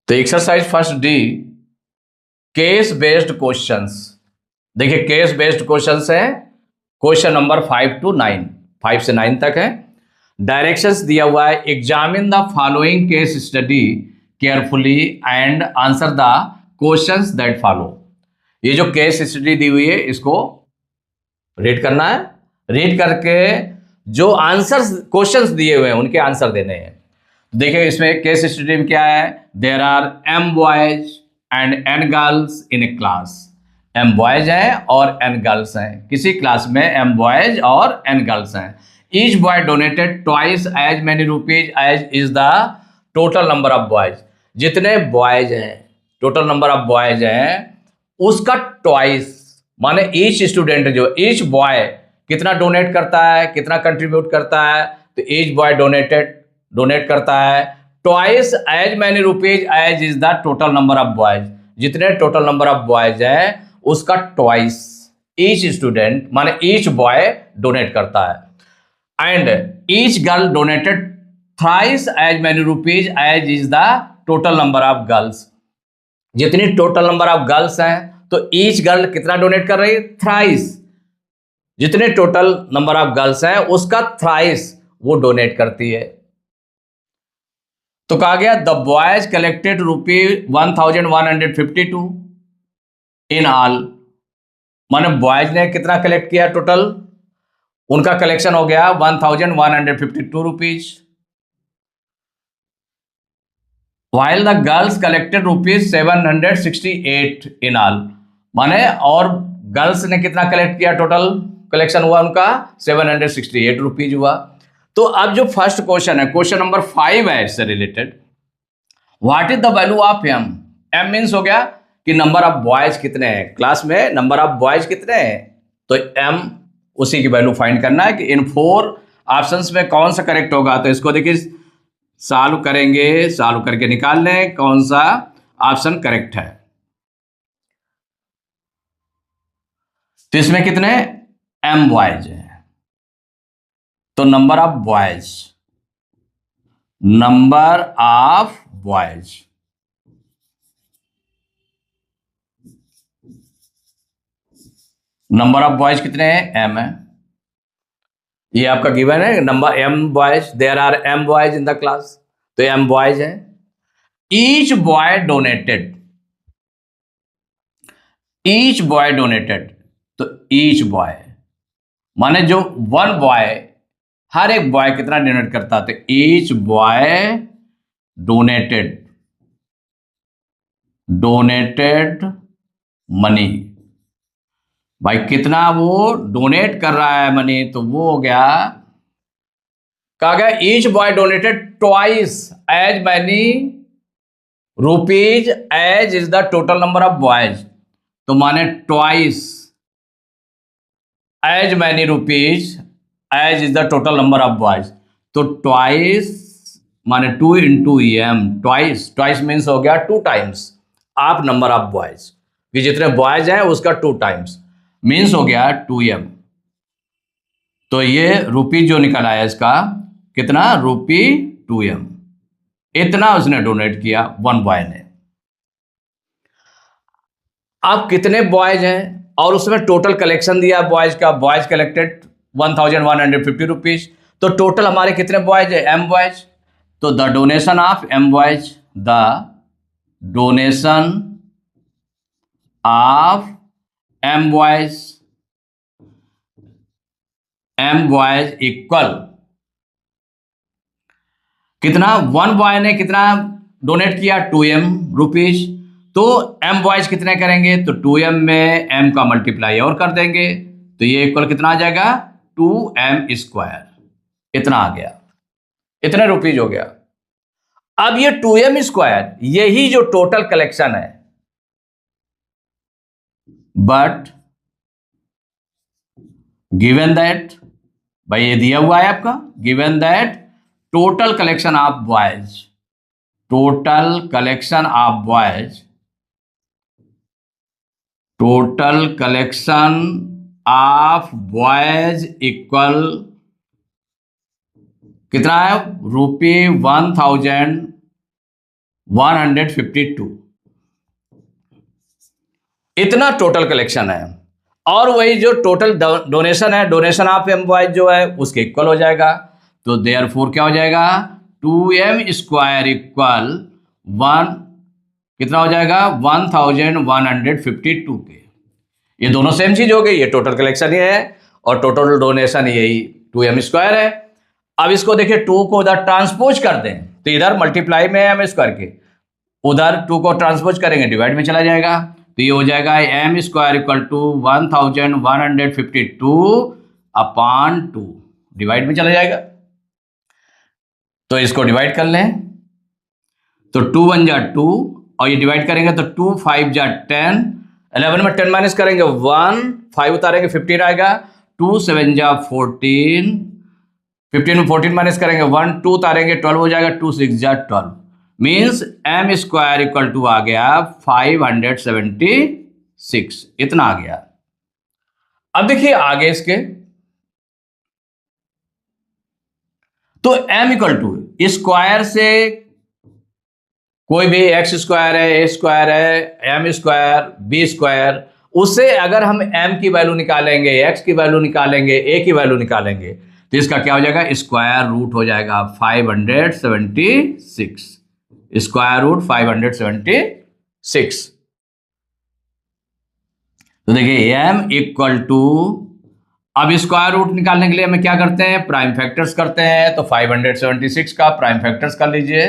तो exercise first D, case based questions. देखिए case based questions है, क्वेश्चन नंबर 5 to 9, 5 से 9 तक है। डायरेक्शंस दिया हुआ है, examine the following case study carefully and answer the questions that follow. ये जो केस स्टडी दी हुई है इसको रीड करना है, रीड करके जो आंसर्स क्वेश्चंस दिए हुए हैं उनके आंसर देने हैं। देखिए इसमें केस स्टडी में क्या है, there are m boys and n girls in a class. m boys हैं और n गर्ल्स हैं, किसी क्लास में m बॉयज और n गर्ल्स हैं। Each boy donated twice as many rupees as is the total number of boys. जितने boys हैं, total number of boys हैं उसका ट्वाइस, माने ईच स्टूडेंट जो ईच बॉय कितना डोनेट करता है, कितना कंट्रीब्यूट करता है, तो ईच बॉय डोनेट करता है twice as many rupees as is the total number of boys. जितने टोटल नंबर ऑफ बॉयज हैं उसका ट्वाइस ईच स्टूडेंट माने ईच बॉय डोनेट करता है। And each girl donated thrice as many rupees as is the total number of girls. जितनी total number of girls हैं तो each girl कितना donate कर रही है, थ्राइस। जितने टोटल नंबर ऑफ गर्ल्स हैं उसका थ्राइस वो डोनेट करती है। तो कहा गया the boys collected ₹1152 in all, माने बॉयज ने कितना कलेक्ट किया टोटल, उनका कलेक्शन हो गया 1152 rupees. while the girls collected ₹768 in all, माने और गर्ल्स ने कितना कलेक्ट किया, टोटल कलेक्शन हुआ उनका 768 रुपीज हुआ। तो अब जो फर्स्ट क्वेश्चन है, क्वेश्चन नंबर 5 है इससे related, what is the value of M. M means हो गया कि नंबर ऑफ बॉयज कितने हैं, क्लास में नंबर ऑफ बॉयज कितने हैं, तो एम उसी की वैल्यू फाइंड करना है कि इन 4 ऑप्शंस में कौन सा करेक्ट होगा। तो इसको देखिए सॉल्व करेंगे, सॉल्व करके निकाल लें कौन सा ऑप्शन करेक्ट है। तो इसमें कितने m बॉयज हैं, तो number of boys, number of boys number of boys कितने हैं, m है, ये आपका गिवन है number m boys, there are m boys in the class, तो m बॉयज है। Each boy donated, each boy donated, तो ईच बॉय माने जो वन बॉय, हर एक बॉय कितना डोनेट करता है, तो ईच बॉय डोनेटेड मनी। भाई कितना वो डोनेट कर रहा है मनी, तो वो हो गया, कहा गया each boy donated twice as many rupees as is the total number of boys, तो माने twice as many rupees as is the total number of boys, तो ट्वाइस माने 2 into m, ट्वाइस मीन्स हो गया 2 times of number of boys, कि जितने boys हैं उसका 2 times मीन्स हो गया 2m। तो ये रुपी जो निकल आया इसका कितना, ₹2m, इतना उसने डोनेट किया वन बॉय ने। अब कितने बॉयज हैं और उसमें टोटल कलेक्शन दिया बॉयज का, बॉयज कलेक्टेड 1150 रुपीज, तो टोटल हमारे कितने बॉयज है, m बॉयज, तो the donation of m boys, the donation of m boys equal कितना, वन बॉय ने कितना डोनेट किया, 2m रुपीज, तो m बॉयज कितने करेंगे, तो 2m में m का मल्टीप्लाई और कर देंगे, तो ये इक्वल कितना आ जाएगा, 2m², इतना आ गया, इतने रुपीज हो गया। अब ये 2m², यही जो टोटल कलेक्शन है, बट गिवन दैट, भाई ये दिया हुआ है आपका, given that total collection of boys, total collection of boys, total collection of boys equal कितना है, ₹1000 152, इतना टोटल कलेक्शन है। और वही जो टोटल डोनेशन है, डोनेशन ऑफ एम्प्लॉयज जो है उसके इक्वल हो जाएगा। तो देयरफॉर क्या हो जाएगा, 2m स्क्वायर इक्वल 1, कितना हो जाएगा 1152 के। ये दोनों सेम चीज हो गई, ये टोटल कलेक्शन ही है और टोटल डोनेशन यही 2m स्क्वायर है। अब इसको देखिए 2 को उधर ट्रांसपोज कर दें तो इधर मल्टीप्लाई में m स्क्वायर के, उधर 2 को ट्रांसपोज करेंगे डिवाइड में चला जाएगा, तो ये हो जाएगा m square equal to 1152/2, divide में चला जाएगा। तो इसको डिवाइड कर लें तो 2 1 जा 2 और ये डिवाइड करेंगे तो 2 5 जा 10, 11 में 10 माइनस करेंगे 1, 5 उतारेंगे 15 आएगा, 2 7 जा 14, 15 में 14 माइनस करेंगे 1, 2 उतारेंगे 12 हो जाएगा, 2 6 जा 12, means m square equal to आ गया 576, इतना आ गया। अब देखिए आगे इसके, तो m इक्वल टू स्क्वायर से कोई भी x स्क्वायर है, a स्क्वायर है, m स्क्वायर, b स्क्वायर, उससे अगर हम m की वैल्यू निकालेंगे, x की वैल्यू निकालेंगे, a की वैल्यू निकालेंगे तो इसका क्या हो जाएगा, स्क्वायर रूट हो जाएगा 576, स्क्वायर रूट 576। तो देखिए m इक्वल टू, अब स्क्वायर रूट निकालने के लिए हमें क्या करते हैं, प्राइम फैक्टर्स करते हैं। तो 576 का प्राइम फैक्टर्स कर लीजिए,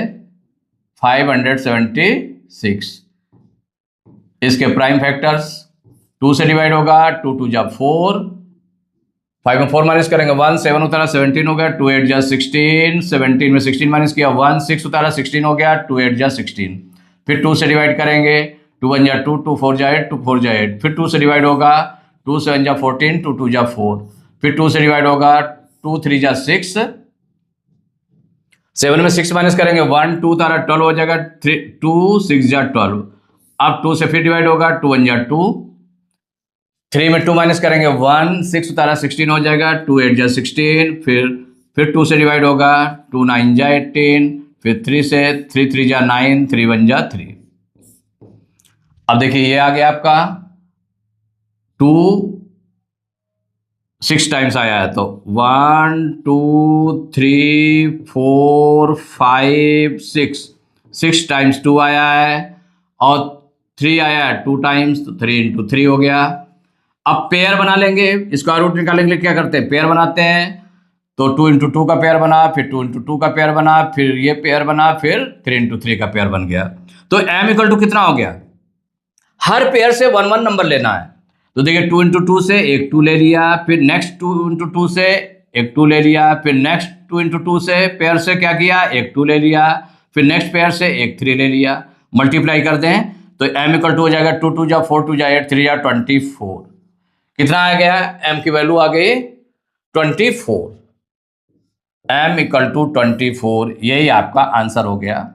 576, इसके प्राइम फैक्टर्स 2 से डिवाइड होगा, 2 2 जा 4, 5 में 4 माइनस करेंगे 1, 7 उतारा 17 हो गया, 2 8 जा 16, 17 में 16 माइनस किया 1, 6 उतारा 16 हो गया, 2 8 जा 16, फिर 2 से डिवाइड करेंगे, 2 1 जा 2, 2 4 जा 8, 2 4 जा 8, फिर 2 से डिवाइड होगा, 2 7 जा 14, 2 2 जा 4, फिर 2 से डिवाइड होगा, 2 3 जा 6, 7 में 6 माइनस करेंगे 1, 2 तारा 12 हो जाएगा, 2 6 जा 12, अब 2 से फिर डिवाइड होगा, 2 1 जा 2, 3 में 2 माइनस करेंगे 1, 6 तारा 16 हो जाएगा, 2 8 जा 16, फिर 2 से डिवाइड होगा, 2 9 जा 18, फिर 3 से 3 3 जा 9, 3 1 जा 3। अब देखिए ये आ गया आपका 2 6 टाइम्स आया है, तो 1 2 3 4 5 6 टाइम्स 2 आया है और 3 आया है 2 टाइम्स, तो 3 × 3 हो गया। अब पेयर बना लेंगे, स्क्वायर रूट निकालने के लिए क्या करते हैं, पेयर बनाते हैं। तो 2 × 2 का पेयर बना, फिर 2 × 2 का पेयर बना, फिर ये पेयर बना, फिर 3 × 3 का पेयर बन गया। तो m इक्वल टू कितना हो गया, हर पेयर से 1 1 नंबर लेना है। तो देखिए 2 × 2 से एक 2 ले लिया, फिर नेक्स्ट 2 × 2 से एक 2 ले लिया, फिर नेक्स्ट 2 × 2 से पेयर से क्या किया, एक 2 ले लिया, फिर नेक्स्ट पेयर से एक 3 ले लिया, मल्टीप्लाई कर दें तो m इक्वल टू हो जाएगा 2 2 जा 4, 2 जा 8, 3 जा 24, कितना आ गया, m की वैल्यू आ गई 24, m इक्वल टू 24, यही आपका आंसर हो गया।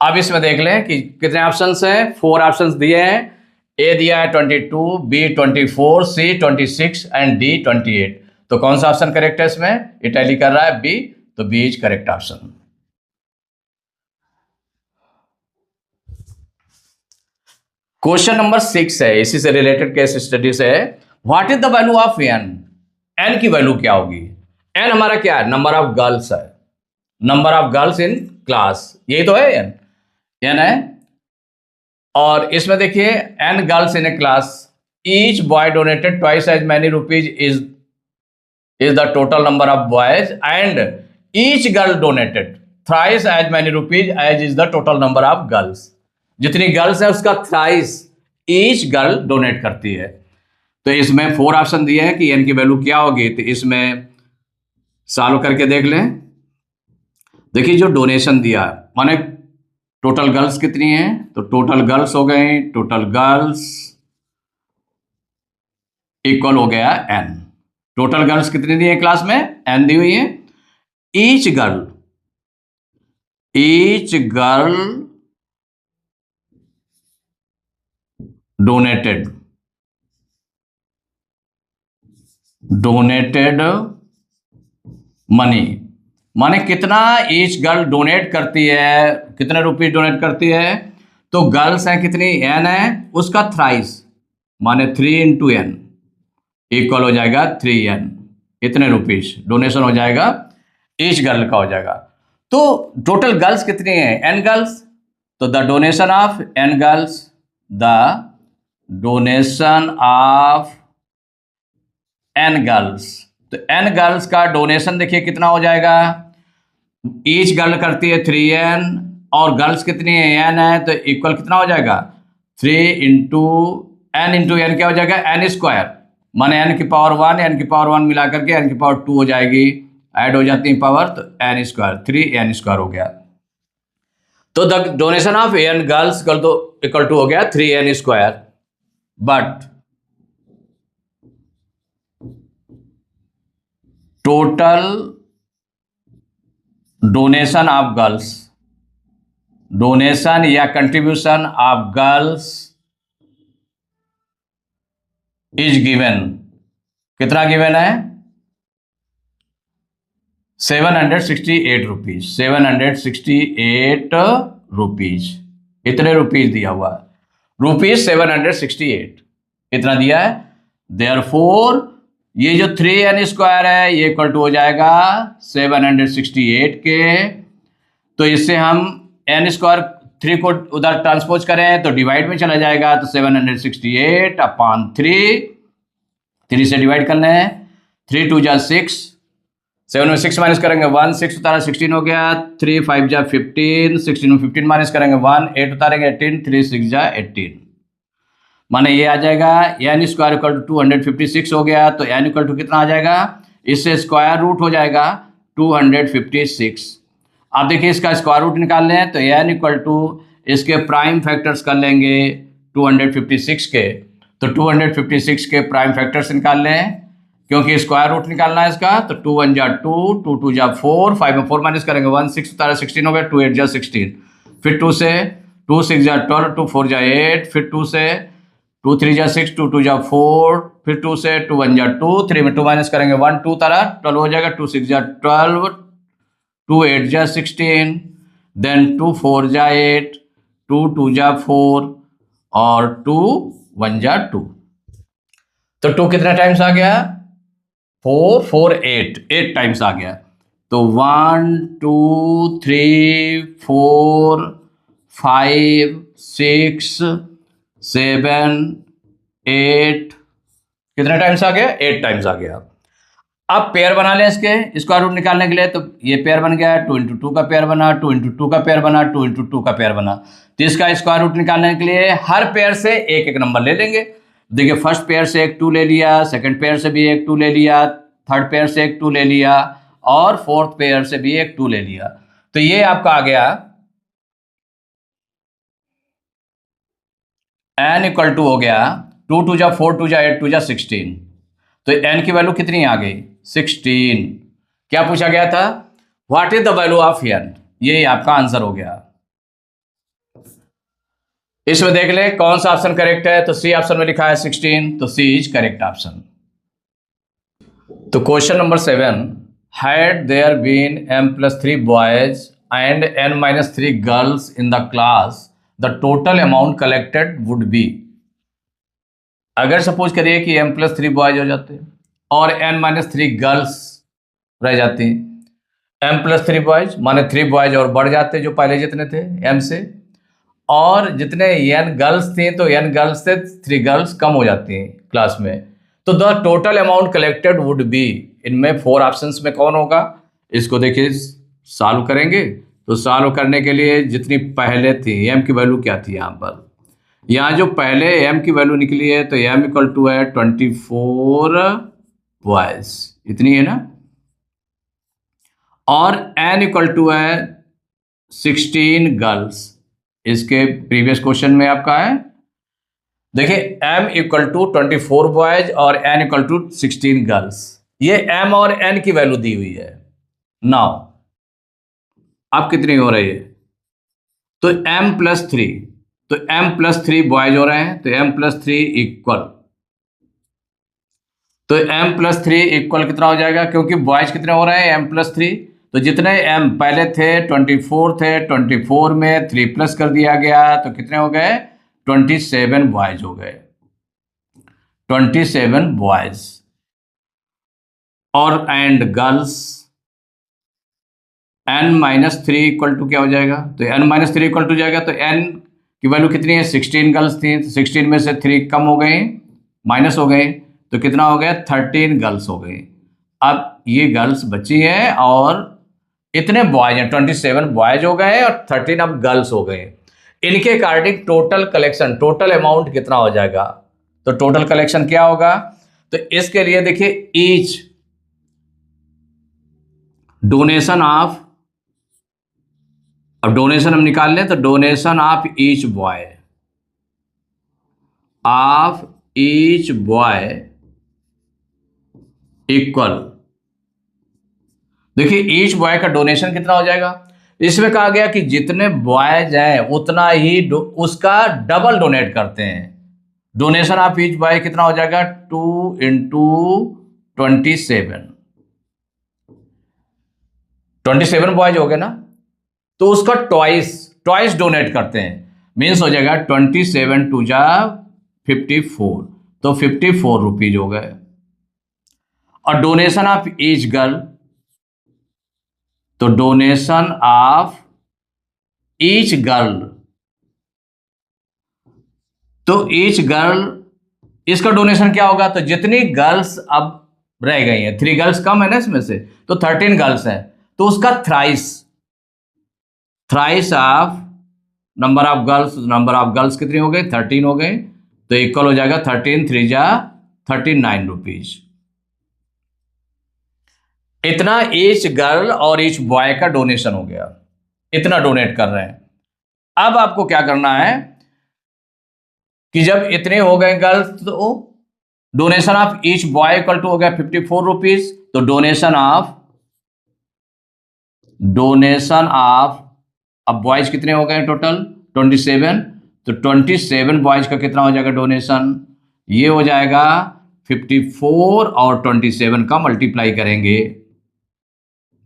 अब इसमें देख लें कि कितने ऑप्शंस हैं, 4 ऑप्शंस दिए हैं, ए दिया है 22, बी 24, सी 26 एंड डी 28। तो कौन सा ऑप्शन करेक्ट है इसमें, इटैली कर रहा है बी, तो B is correct option. Question number 6 है, इसी से रिलेटेड केस स्टडी से है, what is the value of N, N की वैल्यू क्या होगी। एन हमारा क्या है, नंबर ऑफ गर्ल्स है, number of girls in class, यही तो है एन, एन है। और इसमें देखिए n girls in a class, each boy donated twice as many rupees is the total number of boys and each girl donated thrice as many rupees as is the total number of girls. जितनी girls है उसका thrice each girl donate करती है। तो इसमें 4 option दिए हैं कि n की वैल्यू क्या होगी, तो इसमें सॉल्व करके देख लें। देखिए जो डोनेशन दिया है माने टोटल गर्ल्स कितनी है, तो टोटल गर्ल्स हो गए, टोटल गर्ल्स इक्वल हो गया n। टोटल गर्ल्स कितनी दी है क्लास में, n दी हुई है। ईच गर्ल डोनेटेड मनी, माने कितना ईच गर्ल डोनेट करती है, कितने रुपीज डोनेट करती है। तो गर्ल्स हैं कितनी, एन है, उसका थ्राइस माने 3 इंटू एन इक्वल हो जाएगा 3n, इतने रुपीज डोनेशन हो जाएगा, ईच गर्ल का हो जाएगा। तो टोटल गर्ल्स कितनी है, n गर्ल्स, तो the donation of n girls, the donation of n girls, तो n गर्ल्स का डोनेशन देखिए कितना हो जाएगा, ईच गर्ल करती है 3n और गर्ल्स कितनी है, n है, तो इक्वल कितना हो जाएगा 3 इंटू n क्या हो जाएगा, n स्क्वायर, माने n की पावर 1 n की पावर 1 मिला करके n की पावर 2 हो जाएगी, ऐड हो जाती है पावर, तो n स्क्वायर 3n स्क्वायर हो गया। तो the donation of n girls equal to हो गया 3n square, but total donation of girls, donation या contribution of girls is given, कितना गिवन है 768 रुपीज, 768 रुपीज, इतने रुपीज दिया हुआ है, रुपीज 768 इतना दिया है। देयरफॉर ये जो 3n स्क्वायर है ये इक्वल टू हो जाएगा 768 के, तो इससे हम n स्क्वायर 3 को उधर ट्रांसपोज करें तो डिवाइड में चला जाएगा, तो 768 अपॉन 3 से डिवाइड करना है, 3 2 जा 6, 7 में 6 माइनस करेंगे 1, 6 उतारा 16 हो गया, 3 5 जा 15, 16 में 15 माइनस करेंगे 1, 8 उतारेंगे 18, 3 6 जा 18, माने ये आ जाएगा n स्क्वायर इक्वल टू 256 हो गया, तो n इक्वल टू कितना आ जाएगा, इससे स्क्वायर रूट हो जाएगा 256। अब देखिए इसका स्क्वायर रूट निकाल लें, तो n इक्वल टू इसके प्राइम फैक्टर्स कर लेंगे 256 के, तो 256 के प्राइम फैक्टर्स निकाल लें, क्योंकि स्क्वायर रूट निकालना है इसका, तो 2 1 जा 2, 2 2 जा 4, 5 में 4 माइनस करेंगे 1, 6 उतारा 16 हो गया, 2 8 जा 16, फिर 2 से 2 6 जा 12, 2 4 जा 8, फिर 2 से 2 3 जा 6, 2 2 जा 4, फिर 2 से 2 1 जा 2, 3 में 2 माइनस करेंगे 1, 2 तारा 12 हो जाएगा, 2 6 जा 12, 2 8 जा 16, देन 2 4 जा 8, 2 2 जा 4 और 2 1 जा 2, तो 2 कितना टाइम्स आ गया 4 4 8 टाइम्स आ गया, तो 1 2 3 4 5 6 7 8 कितना टाइम्स आ गया 8 टाइम्स आ गया। अब पेयर बना लें इसके स्क्वायर रूट निकालने के लिए, तो ये पेयर बन गया 2 इंटू 2 का पेयर बना, 2 इंटू 2 का पेयर बना, 2 इंटू 2 का पेयर बना, तो इसका स्क्वायर रूट निकालने के लिए हर पेयर से एक एक नंबर ले लेंगे। देखिए फर्स्ट पेयर से एक 2 ले लिया, सेकंड पेयर से भी एक 2 ले लिया, थर्ड पेयर से एक 2 ले लिया और फोर्थ पेयर से भी एक 2 ले लिया, तो ये आपका आ गया n इक्वल टू हो गया 2 2 जा 4, 2 जा 8, 2 जा 16, तो n की वैल्यू कितनी आ गई 16। क्या पूछा गया था, what is the value of n, ये आपका आंसर हो गया। इसमें देख ले कौन सा ऑप्शन करेक्ट है, तो सी ऑप्शन में लिखा है 16, तो सी इज करेक्ट ऑप्शन। तो question number 7, had there been m+3 boys and n-3 girls in the class, the total amount collected would be. अगर सपोज करिए कि m+3 बॉयज हो जाते हैं और n-3 गर्ल्स रह जाती, m+3 बॉयज माने 3 बॉयज और बढ़ जाते जो पहले जितने थे m से, और जितने n गर्ल्स थी तो n गर्ल्स से 3 गर्ल्स कम हो जाती हैं क्लास में, तो the total amount collected would B. इनमें 4 ऑप्शंस में कौन होगा, इसको देखिए सॉल्व करेंगे, तो सॉल्व करने के लिए जितनी पहले थी m की वैल्यू क्या थी, यहाँ जो पहले m की वैल्यू निकली है, तो m इक्वल टू है 24 बॉयज, इतनी है ना, और n इक्वल टू है 16 गर्ल्स। इसके प्रीवियस क्वेश्चन में आपका है, देखिए m इक्वल टू 24 बॉयज और n इक्वल टू 16 गर्ल्स, ये m और n की वैल्यू दी हुई है। नाउ अब कितनी हो रही है, तो m+3, तो m+3 बॉयज हो रहे हैं, तो m+3 इक्वल, तो m+3 इक्वल कितना हो जाएगा, क्योंकि बॉयज कितने हो रहे हैं m+3, तो जितने m पहले थे 24 थे, 24 में 3 प्लस कर दिया गया तो कितने हो गए? 27 बॉयज हो गए, 27 बॉयज। और and girls n-3 equal to क्या हो जाएगा? तो n-3 इक्वल टू जाएगा तो n की वैल्यू कितनी है? 16 गर्ल्स थी, 16 में से 3 कम हो गए, माइनस हो गए, तो कितना हो गया? 13 गर्ल्स हो गई। अब ये गर्ल्स बची हैं और इतने बॉयज हैं, 27 बॉयज हो गए और 13 अब गर्ल्स हो गए। इनके according total collection, total amount कितना हो जाएगा? तो टोटल कलेक्शन क्या होगा? तो इसके लिए देखिए, ईच डोनेशन ऑफ, अब डोनेशन हम निकाल लें तो donation of each boy, of each boy equal, देखिए ईच बॉय का डोनेशन कितना हो जाएगा? इसमें कहा गया कि जितने बॉयज हैं उतना ही उसका डबल डोनेट करते हैं। डोनेशन ऑफ ईच बॉय कितना हो जाएगा? 2 × 27 बॉयज हो गए ना, तो उसका ट्वाइस डोनेट करते हैं, मीन्स हो जाएगा 27 × 2 = 54, तो 54 रुपीज हो गए। और डोनेशन ऑफ ईच गर्ल, तो डोनेशन ऑफ ईच गर्ल, तो ईच गर्ल इसका डोनेशन क्या होगा? तो जितनी गर्ल्स अब रह गई हैं, 3 गर्ल्स कम है ना इसमें से, तो 13 गर्ल्स हैं, तो उसका thrice of number of girls कितनी हो गई? 13 हो गई, तो इक्वल हो जाएगा 13 × 3 = 39 रुपीज। इतना ईच गर्ल और ईच बॉय का डोनेशन हो गया, इतना डोनेट कर रहे हैं। अब आपको क्या करना है कि जब इतने हो गए गर्ल्स, तो donation of each boy equal to हो गया 54 रुपीज, तो डोनेशन ऑफ अब बॉयज कितने हो गए टोटल? 27, तो 27 बॉयज का कितना हो जाएगा डोनेशन? ये हो जाएगा 54 और 27 का मल्टीप्लाई करेंगे,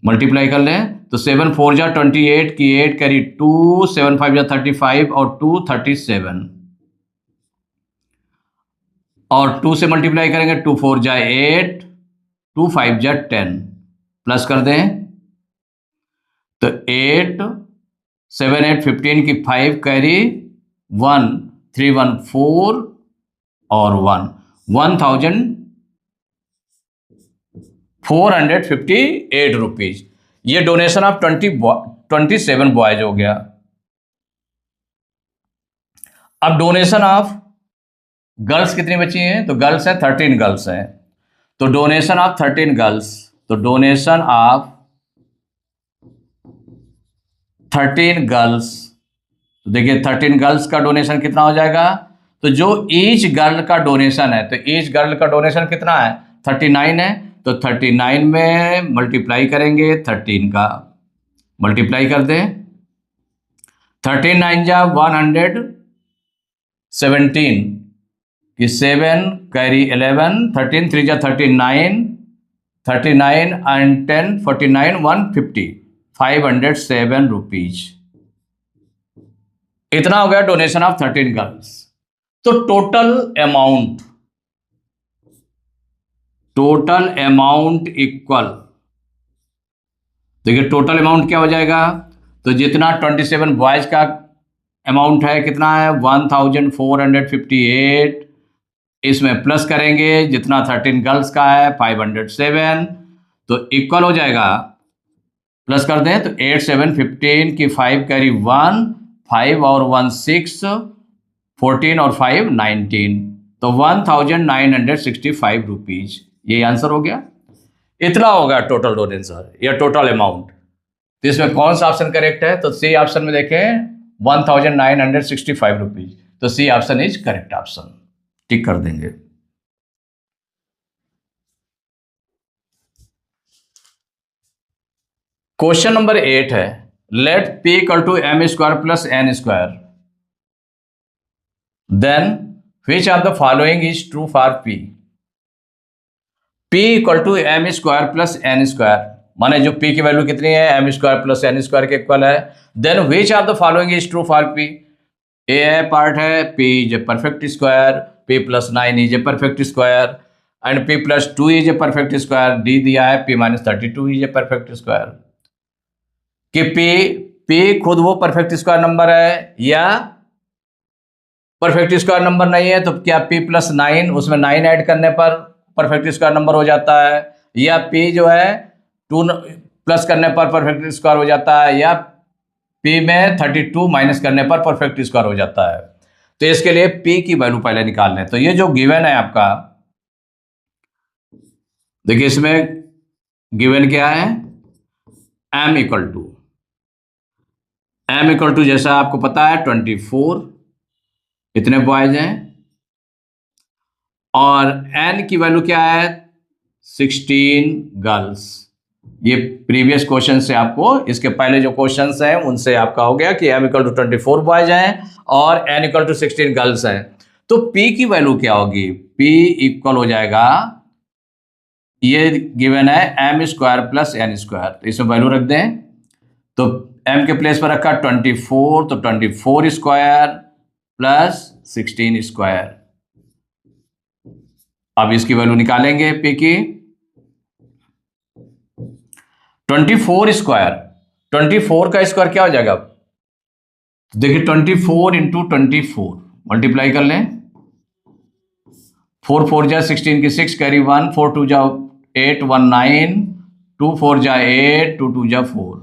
मल्टीप्लाई कर लें तो 7 × 4 = 28 की 8 करी 2, 7 × 5 = 35 और 2 37, और 2 से मल्टीप्लाई करेंगे 2 × 4 = 8, 2 × 5 = 10, प्लस कर दें तो 8, 7 8 15 की 5 कैरी 1, 3 1 4 और 1, 1458 रुपीज। ये डोनेशन ऑफ 27 बॉयज हो गया। अब डोनेशन ऑफ गर्ल्स कितनी बची हैं? तो गर्ल्स हैं 13 गर्ल्स हैं, तो डोनेशन ऑफ 13 गर्ल्स, तो डोनेशन ऑफ 13 गर्ल्स, तो देखिए 13 गर्ल्स का डोनेशन कितना हो जाएगा? तो जो ईच गर्ल का डोनेशन है, तो ईच गर्ल का डोनेशन कितना है? 39 है, तो 39 में मल्टीप्लाई करेंगे 13 का, मल्टीप्लाई कर दें 13 × 9 = 117 की 7 कैरी 11, 13 3 = 39, 39 and 10 49, 150, 507 रुपीज। इतना हो गया डोनेशन ऑफ 13 गर्ल्स। तो टोटल अमाउंट इक्वल, देखिए टोटल अमाउंट क्या हो जाएगा? तो जितना 27 बॉयज का अमाउंट है कितना है? 1458, इसमें प्लस करेंगे जितना 13 गर्ल्स का है 507, तो इक्वल हो जाएगा, प्लस कर दें तो 8 7 15 की 5 कैरी 1, 5 और 1 6, 14 और 5 19, तो 1965 रुपीज। ये आंसर हो गया। इतना होगा टोटल डोनेशन या टोटल अमाउंट। तो इसमें कौन सा ऑप्शन करेक्ट है? तो सी ऑप्शन में देखें 1965 रुपीज, तो C option is correct option, tick कर देंगे। क्वेश्चन नंबर 8 है, let p = m² + n², then which of the following is true for p? p = m² + n², माने जो p की वैल्यू कितनी है, M square plus N square के equal है। Then which of the following is true for p? A है part है p is a perfect square, p plus 9 is a perfect square and p plus 2 is a perfect square. D दिया है p minus 32 is a perfect square. कि p खुद वो perfect square number है या perfect square number नहीं है, तो क्या p प्लस 9 उसमें 9 ऐड करने पर परफेक्ट स्क्वायर नंबर हो जाता है, या p जो है 2 प्लस करने पर परफेक्ट स्क्वायर हो जाता है, या p में 32 माइनस करने पर परफेक्ट स्क्वायर हो जाता है। तो इसके लिए p की वैल्यू पहले निकाल लें। तो ये जो गिवन है आपका, देखिए इसमें गिवन क्या है, m इक्वल टू जैसा आपको पता है 24 इतने बॉयज हैं, और n की वैल्यू क्या है 16 गर्ल्स। ये प्रीवियस क्वेश्चन से आपको, इसके पहले जो क्वेश्चंस हैं उनसे आपका हो गया कि m इक्वल टू 24 बॉयज हैं और n इक्वल टू 16 गर्ल्स हैं। तो p की वैल्यू क्या होगी, p इक्वल हो जाएगा, ये गिवन है m square plus n square, तो इसमें वैल्यू रख दें। तो m के प्लेस पर रखा 24, तो 24 स्क्वायर प्लस 16 स्क्वायर। अब इसकी वैल्यू निकालेंगे p की। 24 स्क्वायर, 24 का स्क्वायर क्या हो जाएगा, तो देखिए 24 इंटू 24 मल्टीप्लाई कर लें। 4 4 जा 16 की 6 कैरी 1, 4 2 जा 8 1 9, 2 4 जा 8 2 2 जा 4,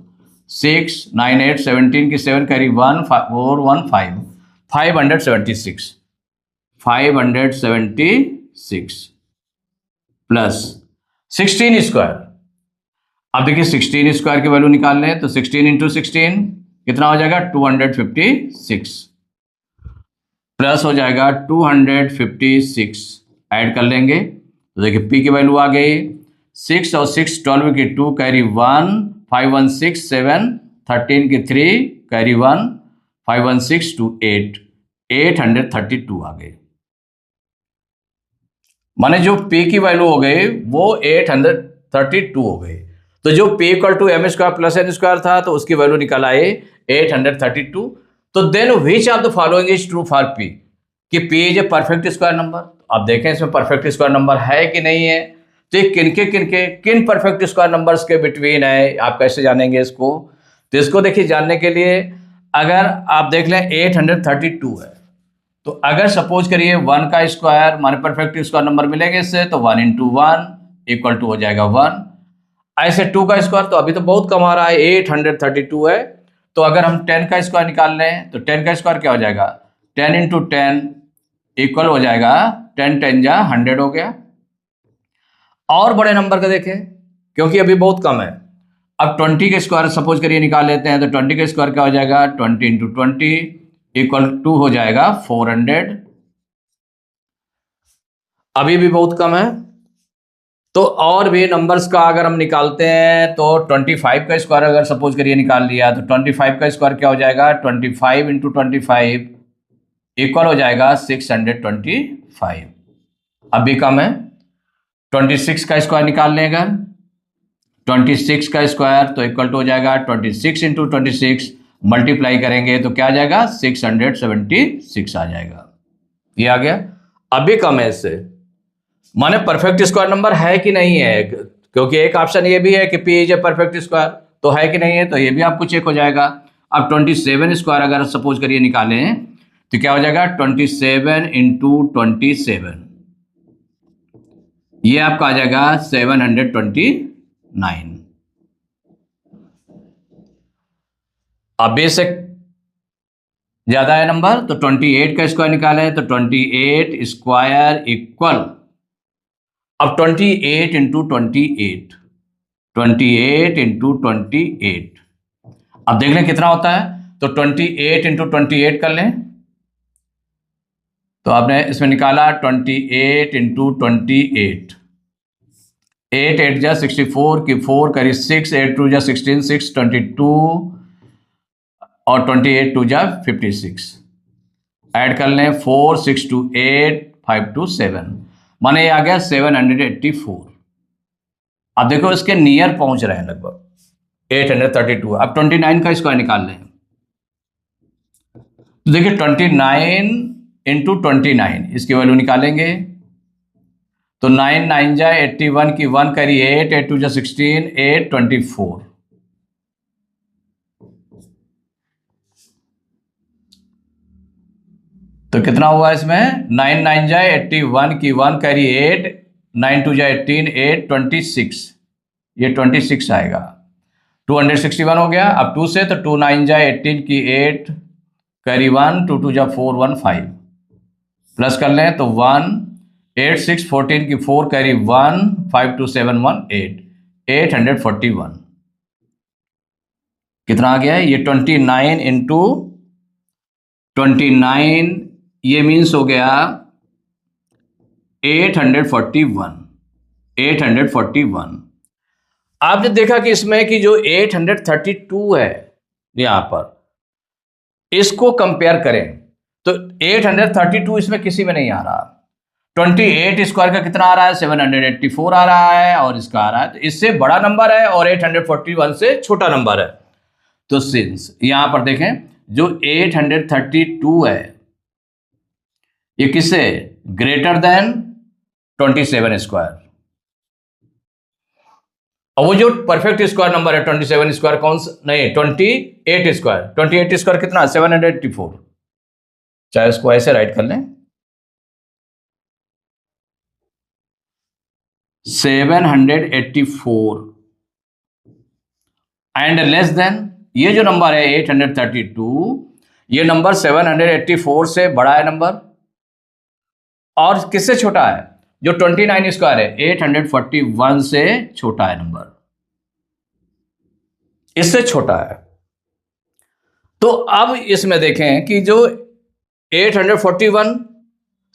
6 9 8 17 की 7 कैरी 1 4 1 5, 576 प्लस 16 स्क्वायर। अब देखिए 16 स्क्वायर की वैल्यू निकाल लें, तो 16 इंटू 16 कितना हो जाएगा 256 प्लस हो जाएगा 256, ऐड कर लेंगे तो देखिए p की वैल्यू आ गई 6 और 6 12 की 2 कैरी 1, 5 1 6 7, 13 की 3 कैरी 1, 5 1 6 2 8, 832 आ गई। माने जो p की वैल्यू हो गई वो 832 हो गई। तो जो p equal to M square plus N square था, तो उसकी वैल्यू निकल आए 832। तो then which of the following is true for p, कि p is a perfect square number. अब देखें इसमें परफेक्ट स्क्वायर नंबर है कि नहीं है, तो ये किन परफेक्ट स्क्वायर नंबर्स के बिटवीन है, आप कैसे जानेंगे इसको। तो इसको देखिए जानने के लिए अगर आप देख लें 832 है, तो अगर सपोज करिए 1 का स्क्वायर माने परफेक्ट स्क्वायर नंबर मिलेंगे इससे, तो 1 इंटू 1 इक्वल टू हो जाएगा 1। ऐसे 2 का स्क्वायर तो अभी तो बहुत कम आ रहा है, 832 है, तो अगर हम 10 का स्क्वायर निकाल लें तो 10 का स्क्वायर क्या हो जाएगा 10 इंटू 10 इक्वल हो जाएगा 10 10 जा 100 हो गया। और बड़े नंबर का देखें क्योंकि अभी बहुत कम है, अब 20 के स्क्वायर सपोज करिए निकाल लेते हैं, तो 20 का स्क्वायर क्या हो जाएगा 20 इंटू 20 इक्वल टू हो जाएगा 400। अभी भी बहुत कम है, तो और भी नंबर्स का अगर हम निकालते हैं तो 25 का स्क्वायर अगर सपोज करिए निकाल लिया, तो 25 का स्क्वायर क्या हो जाएगा 25 इंटू 25 इक्वल हो जाएगा 625। अभी कम है। 26 का स्क्वायर निकाल लें अगर 26 का स्क्वायर तो इक्वल टू हो जाएगा 26 इंटू 26 मल्टीप्लाई करेंगे तो क्या आ जाएगा 676 आ जाएगा। ये आ गया। अभी कम है इससे, माने परफेक्ट स्क्वायर नंबर है कि नहीं है, क्योंकि एक ऑप्शन ये भी है कि p is a perfect square, तो है कि नहीं है, तो ये भी आपको चेक हो जाएगा। अब 27 स्क्वायर अगर सपोज करिए निकालें तो क्या हो जाएगा 27 इंटू 27, ये आपका आ जाएगा 729। अब बेशक ज्यादा है नंबर, तो 28 का स्क्वायर निकालें तो 28 स्क्वायर इक्वल, अब 28 इंटू 28, 28 इंटू 28, अब देख लें कितना होता है, तो 28 इंटू 28 कर लें, तो आपने इसमें निकाला 28 इंटू 28, 8 8 जा 64 की 4 करी 6, 8 2 जा 16, 6 22 और 28 2 जा 56, ऐड कर लें 4 6 2 8 5 2 7, माने ये आ गया 784। अब देखो इसके नियर पहुंच रहे हैं लगभग 832। अब 29 का स्क्वायर निकाल लें। तो देखिए 29 इंटू 29 इसकी वैल्यू निकालेंगे तो 9 9 जा 81 की 1 करी 8 8 2 जा 16 8 24। तो कितना हुआ इसमें 9 9 जा 81 की 1 करी 8 9 2 जा 18 8 26। ये 26 आएगा। 261 हो गया। अब 2 से तो 2 9 जा 18 की 8 करी 1 2 2 जा 4 1 5 प्लस कर लें तो 1 8 6 14 की 4 कैरी 1 5 2 7 1 8 841। कितना आ गया है ये 29 इंटू 29 ये मीन्स हो गया 841। 841 आपने देखा कि इसमें कि जो 832 है यहां पर इसको कंपेयर करें तो 832 इसमें किसी में नहीं आ रहा। 28 स्क्वायर का कितना आ रहा है 784 आ रहा है और इसका आ रहा है तो इससे बड़ा नंबर है और 841 से छोटा नंबर है। तो सिंस यहां पर देखें जो 832 है ये किससे ग्रेटर देन 27 स्क्वायर। और वो जो परफेक्ट स्क्वायर नंबर है 27 स्क्वायर कौन सा नहीं 28 स्क्वायर। 28 स्क्वायर कितना 784। चाहे उसको ऐसे राइट कर लें 784 एंड लेस देन ये जो नंबर है 832 ये नंबर 784 से बड़ा है नंबर और किससे छोटा है जो 29 स्क्वायर है 841 से छोटा है नंबर इससे छोटा है। तो अब इसमें देखें कि जो 841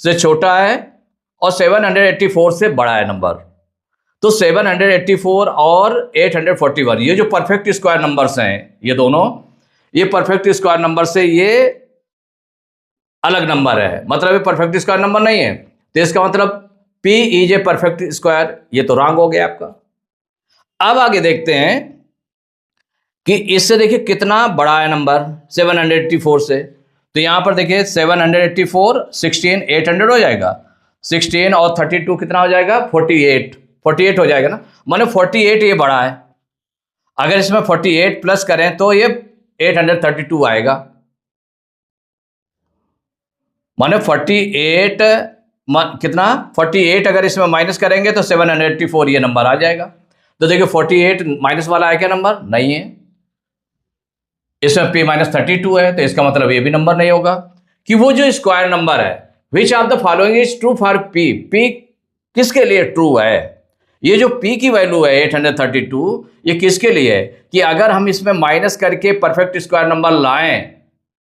से छोटा है और 784 से बड़ा है नंबर तो 784 और 841 ये जो परफेक्ट स्क्वायर नंबर्स हैं ये दोनों ये परफेक्ट स्क्वायर नंबर से ये अलग नंबर है मतलब ये परफेक्ट स्क्वायर नंबर नहीं है। तो इसका मतलब P is a perfect square ये तो रॉन्ग हो गया आपका। अब आगे देखते हैं कि इससे देखिए कितना बड़ा है नंबर 784 से। तो यहां पर देखिए 784 16 800 हो जाएगा 16 और 32 कितना हो जाएगा 48 हो जाएगा ना माने 48 ये बड़ा है। अगर इसमें 48 प्लस करें तो ये 832 आएगा माने 48 कितना 48 अगर इसमें माइनस करेंगे तो 784 ये नंबर आ जाएगा। तो देखिए 48 माइनस वाला है क्या नंबर नहीं है इसमें P माइनस 32 है तो इसका मतलब ये भी नंबर नहीं होगा कि वो जो स्क्वायर नंबर है विच of the following is true for P। P किसके लिए ट्रू है ये जो P की वैल्यू है 832 ये किसके लिए है कि अगर हम इसमें माइनस करके परफेक्ट स्क्वायर नंबर लाएं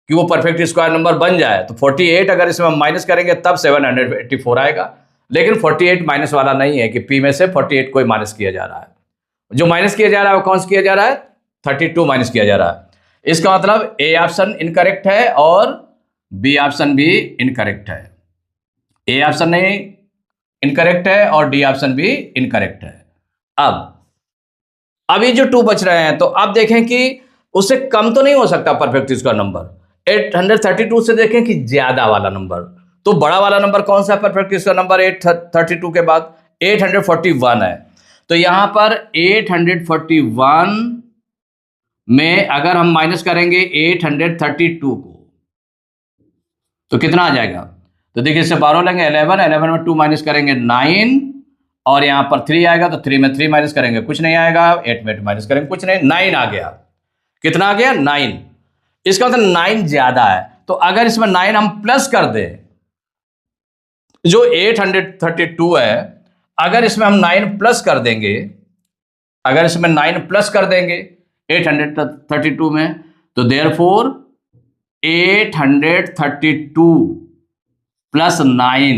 कि वो परफेक्ट स्क्वायर नंबर बन जाए तो 48 अगर इसमें माइनस करेंगे तब 784 आएगा लेकिन 48 माइनस वाला नहीं है कि P में से 48 कोई माइनस किया जा रहा है। जो माइनस किया जा रहा है वो कौन सा किया जा रहा है 32 माइनस किया जा रहा है। इसका मतलब ए ऑप्शन इनकरेक्ट है और बी ऑप्शन भी इनकरेक्ट है। ए ऑप्शन नहीं इनकरेक्ट है और डी ऑप्शन भी इनकरेक्ट है। अब ये जो 2 बच रहे हैं तो अब देखें कि उससे कम तो नहीं हो सकता परफेक्ट स्क्वायर नंबर 832 से देखें कि ज्यादा वाला नंबर। तो बड़ा वाला नंबर कौन सा है परफेक्ट स्क्वायर नंबर 832 के बाद 841 है। तो यहां पर 841 में अगर हम माइनस करेंगे 832 को तो कितना आ जाएगा। तो देखिए इससे 12 लेंगे 11 में 2 माइनस करेंगे 9 और यहां पर 3 आएगा तो 3 में 3 माइनस करेंगे कुछ नहीं आएगा 8 में 8 माइनस करेंगे कुछ नहीं 9 आ गया। कितना आ गया 9। इसका मतलब 9 ज्यादा है। तो अगर इसमें 9 हम प्लस कर दें जो 832 है अगर इसमें हम 9 प्लस कर देंगे अगर इसमें 9 प्लस कर देंगे 832 में तो देयरफॉर 832 प्लस 9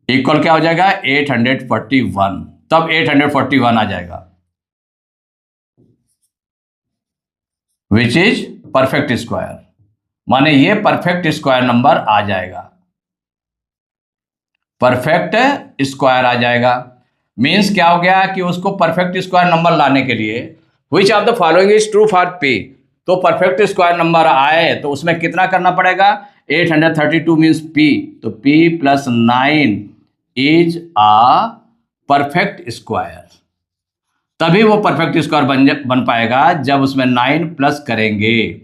इक्वल क्या हो जाएगा 841। तब 841 आ जाएगा विच इज परफेक्ट स्क्वायर माने ये परफेक्ट स्क्वायर नंबर आ जाएगा। परफेक्ट स्क्वायर आ जाएगा। मीन्स क्या हो गया कि उसको परफेक्ट स्क्वायर नंबर लाने के लिए which of the following is true for P, तो परफेक्ट स्क्वायर नंबर आए तो उसमें कितना करना पड़ेगा, 832 मीन्स पी, तो p plus 9 is a perfect square. तभी वो परफेक्ट स्क्वायर बन पाएगा जब उसमें 9 प्लस करेंगे।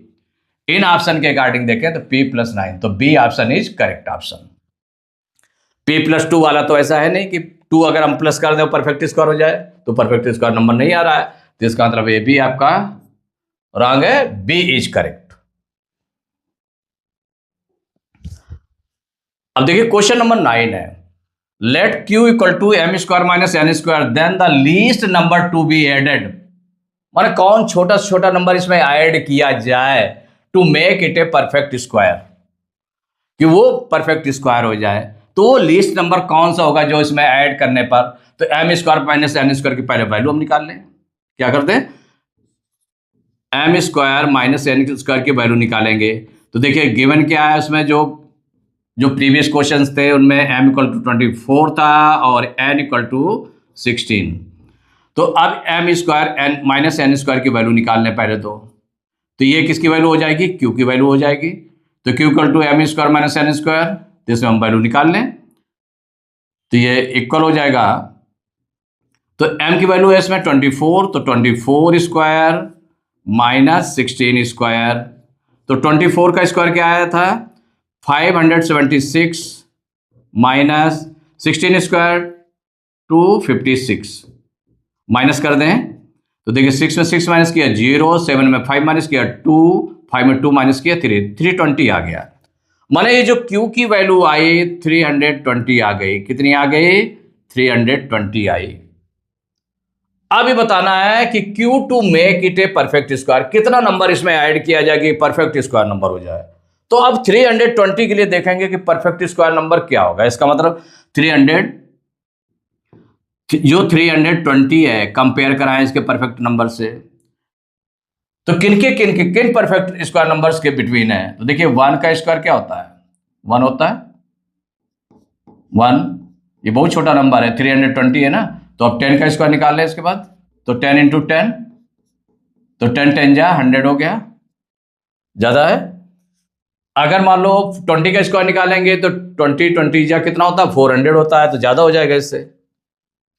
इन ऑप्शन के अकॉर्डिंग देखें तो p प्लस 9, तो B option is correct option. p plus 2 वाला तो ऐसा है नहीं कि 2 अगर हम प्लस कर दें परफेक्ट स्क्वायर हो जाए, तो परफेक्ट स्क्वायर नंबर नहीं आ रहा है, तो इसका मतलब ये भी आपका रॉन्ग है, बी इज करेक्ट। अब देखिए क्वेश्चन नंबर 9 है, let q equal to M square minus N square then the least number to be added. माने कौन छोटा से छोटा नंबर इसमें ऐड किया जाए to make it a perfect square, कि वो परफेक्ट स्क्वायर हो जाए, तो लीस्ट नंबर कौन सा होगा जो इसमें ऐड करने पर, तो M square minus N square की पहले वैल्यू हम निकाल लें। क्या करते हैं, M square minus N square की वैल्यू निकालेंगे। तो देखिए गिवन क्या है उसमें, जो जो प्रीवियस क्वेश्चंस थे उनमें m इक्वल टू 24 था और n इक्वल टू 16। तो अब M square N minus N square की वैल्यू निकालने पहले तो ये किसकी वैल्यू हो जाएगी, q की वैल्यू हो जाएगी। तो q equal to M square minus N square, तो इसमें हम वैल्यू निकाल लें, तो ये इक्वल हो जाएगा। तो m की वैल्यू है इसमें 24, तो 24 स्क्वायर माइनस 16 स्क्वायर, तो 24 का स्क्वायर क्या आया था 576 माइनस 16 स्क्वायर 256, माइनस कर दें तो देखिए 6 में 6 माइनस किया 0, 7 में 5 माइनस किया 2, 5 में 2 माइनस किया 3, 320 आ गया। माने ये जो Q की वैल्यू आई 320 आ गई, कितनी आ गई 320 आई। अब ये बताना है कि Q to make it a perfect square, कितना नंबर इसमें ऐड किया जाए कि परफेक्ट स्क्वायर नंबर हो जाए। तो अब 320 के लिए देखेंगे कि परफेक्ट स्क्वायर नंबर क्या होगा। इसका मतलब 300 जो 320 है कंपेयर कराएं इसके परफेक्ट नंबर से, तो किन परफेक्ट स्क्वायर नंबर्स के बिटवीन है। तो देखिए 1 का स्क्वायर क्या होता है, 1 होता है 1, ये बहुत छोटा नंबर है 320 है ना, तो अब 10 का स्क्वायर निकाल लें इसके बाद, तो 10 इंटू 10, तो 10 10 जा 100 हो गया, ज्यादा है। अगर मान लो 20 का स्क्वायर निकालेंगे तो 20 20 जा कितना होता है 400 होता है, तो ज्यादा हो जाएगा इससे।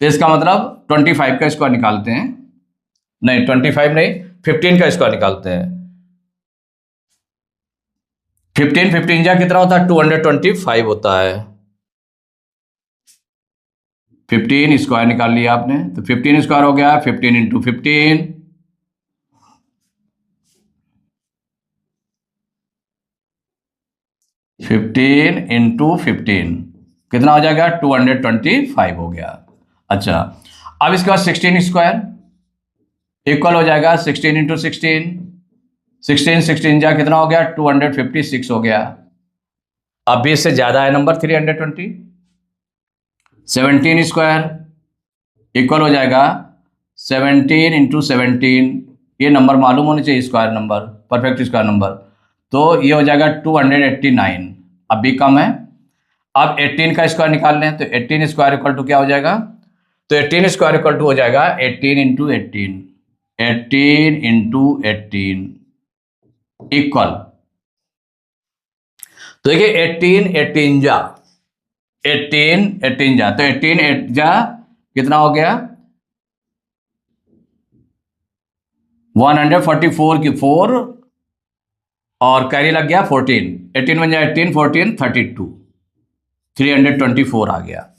तो इसका मतलब 25 का स्क्वायर निकालते हैं, नहीं 25 नहीं 15 का स्क्वायर निकालते हैं। 15 15 जा कितना होता है 225 होता है। 15 स्क्वायर निकाल लिया आपने, तो 15 स्क्वायर हो गया 15 इंटू 15, 15 इंटू 15 कितना हो जाएगा 225 हो गया। अच्छा अब इसके बाद 16 स्क्वायर इक्वल हो जाएगा 16 इंटू 16, 16 16 जा कितना हो गया 256 हो गया। अब भी इससे ज्यादा है नंबर 320। 17 स्क्वायर इक्वल हो जाएगा 17 इंटू 17, ये नंबर मालूम होने चाहिए square number, perfect square number, तो ये हो जाएगा 289, अब भी कम है। अब 18 का स्क्वायर निकाल लें, तो 18 स्क्वायर इक्वल टू क्या हो जाएगा, तो 18 स्क्वायर इक्वल टू हो जाएगा 18 इंटू 18, 18 इंटू 18 इक्वल, तो देखिए 18 18 जा 18 18 जा, तो 18 8 जा कितना हो गया 144 की 4 और कैरी लग गया 14, 18 बन जाए 18 14 32, 324 आ गया।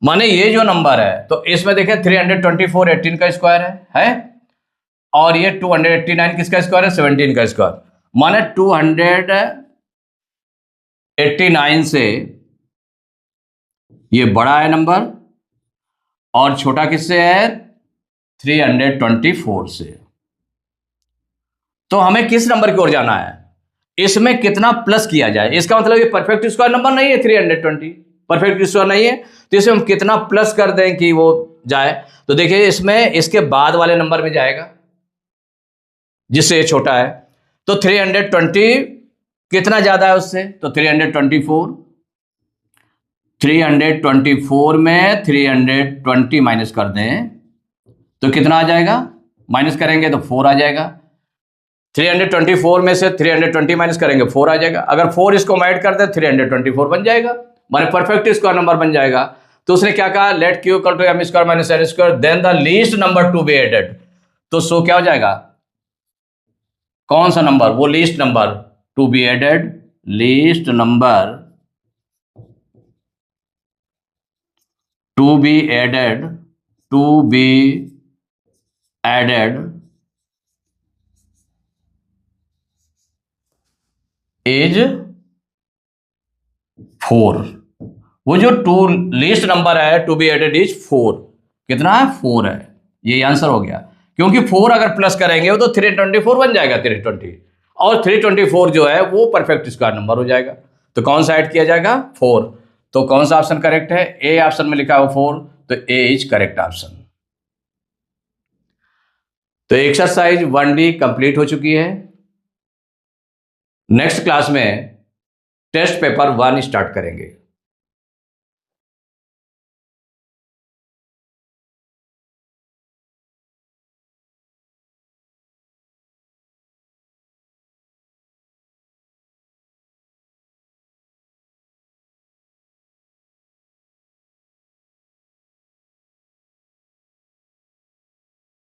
माने ये जो नंबर है तो इसमें देखिए 324 18 का स्क्वायर है और ये 289 किसका स्क्वायर है 17 का स्क्वायर, माने 289 से ये बड़ा है नंबर और छोटा किससे है 324 से। तो हमें किस नंबर की ओर जाना है, इसमें कितना प्लस किया जाए, इसका मतलब ये परफेक्ट स्क्वायर नंबर नहीं है 320, परफेक्ट स्क्वायर नहीं है, तो इसमें हम कितना प्लस कर दें कि वो जाए। तो देखिए इसमें इसके बाद वाले नंबर में जाएगा जिससे ये छोटा है, तो 320 कितना ज्यादा है उससे, तो 324, 324 में 320 माइनस कर दें तो कितना आ जाएगा, माइनस करेंगे तो 4 आ जाएगा। 324 में से 320 माइनस करेंगे 4 आ जाएगा। अगर 4 इसको ऐड कर दे 324 बन जाएगा, माने परफेक्ट स्क्वायर नंबर बन जाएगा। तो उसने क्या कहा, let Q equal to M square minus N square then the least number to be added. तो सो क्या हो जाएगा, कौन सा नंबर, वो least number to be added, least number to be added, to be added is 4। वो जो to least number है टू बी एडेड इज 4, कितना है 4 है, ये आंसर हो गया। क्योंकि 4 अगर प्लस करेंगे वो तो 324 बन जाएगा 320, और 324 जो है वो परफेक्ट स्क्वायर नंबर हो जाएगा। तो कौन सा ऐड किया जाएगा, 4। तो कौन सा ऑप्शन करेक्ट है, ए ऑप्शन में लिखा हुआ 4, तो ए इज करेक्ट ऑप्शन। तो एक्सरसाइज 1D कंप्लीट हो चुकी है। नेक्स्ट क्लास में टेस्ट पेपर 1 स्टार्ट करेंगे।